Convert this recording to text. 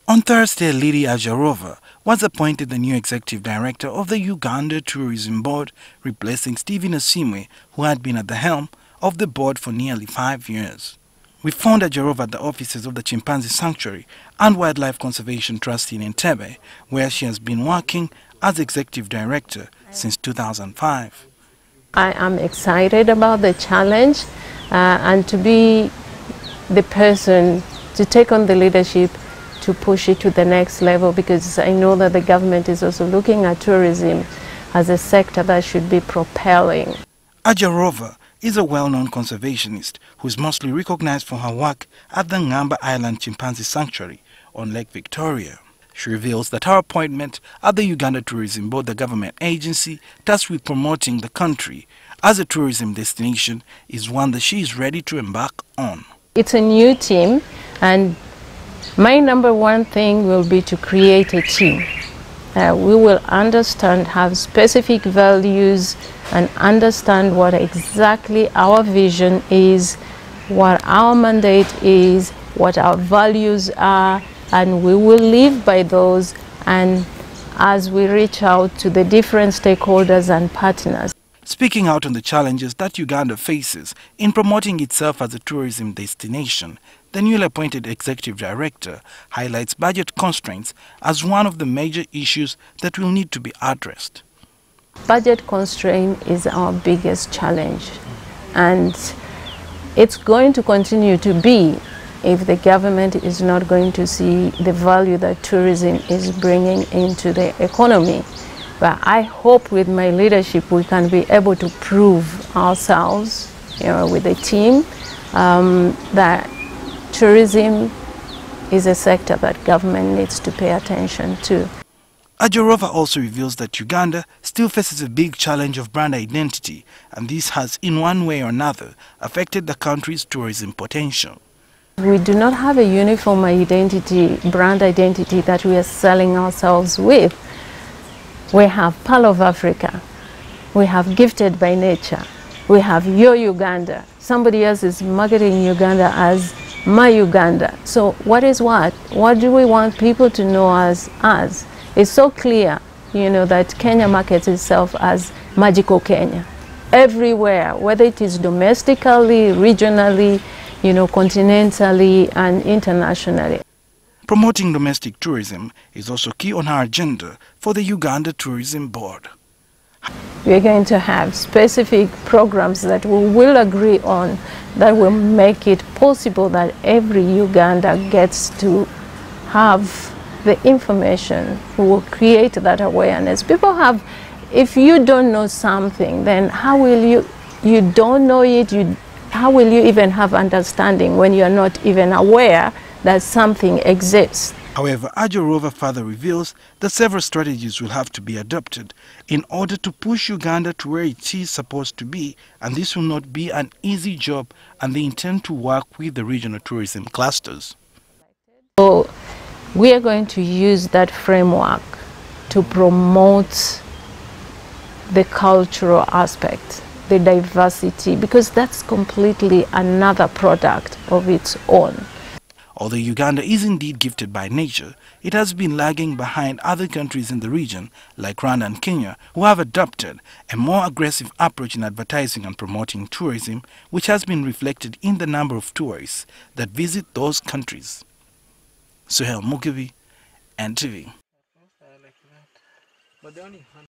On Thursday, Lydia Ajarova was appointed the new executive director of the Uganda Tourism Board, replacing Stephen Osimwe, who had been at the helm of the board for nearly 5 years. We found Ajarova at the offices of the Chimpanzee Sanctuary and Wildlife Conservation Trust in Entebbe, where she has been working as executive director since 2005. I am excited about the challenge and to be the person to take on the leadership to push it to the next level, because I know that the government is also looking at tourism as a sector that should be propelling. Ajarova is a well-known conservationist who is mostly recognized for her work at the Ngamba Island Chimpanzee Sanctuary on Lake Victoria. She reveals that her appointment at the Uganda Tourism Board, the government agency tasked with promoting the country as a tourism destination, is one that she is ready to embark on. It's a new team, and my number one thing will be to create a team. We will understand, have specific values, and understand what exactly our vision is, what our mandate is, what our values are, and we will live by those, and as we reach out to the different stakeholders and partners. Speaking out on the challenges that Uganda faces in promoting itself as a tourism destination, the newly appointed executive director highlights budget constraints as one of the major issues that will need to be addressed. Budget constraint is our biggest challenge, and it's going to continue to be if the government is not going to see the value that tourism is bringing into the economy. But I hope with my leadership we can be able to prove ourselves, with the team, that tourism is a sector that government needs to pay attention to. Ajarova also reveals that Uganda still faces a big challenge of brand identity, and this has in one way or another affected the country's tourism potential. We do not have a uniform identity, brand identity that we are selling ourselves with. We have Pearl of Africa, we have Gifted by Nature, we have Your Uganda. Somebody else is marketing Uganda as My Uganda. So what is what? What do we want people to know as us? It's so clear, that Kenya markets itself as Magical Kenya. Everywhere, whether it is domestically, regionally, continentally and internationally. Promoting domestic tourism is also key on our agenda for the Uganda Tourism Board. We're going to have specific programs that we will agree on that will make it possible that every Uganda gets to have the information. We will create that awareness. People have, if you don't know something, then how will you don't know it, how will you even have understanding when you're not even aware that something exists? However, Ajarova further reveals that several strategies will have to be adopted in order to push Uganda to where it is supposed to be, and this will not be an easy job, and they intend to work with the regional tourism clusters. So we are going to use that framework to promote the cultural aspect, the diversity, because that's completely another product of its own. Although Uganda is indeed gifted by nature, it has been lagging behind other countries in the region like Rwanda and Kenya, who have adopted a more aggressive approach in advertising and promoting tourism, which has been reflected in the number of tourists that visit those countries. Suhail Mukivi, NTV.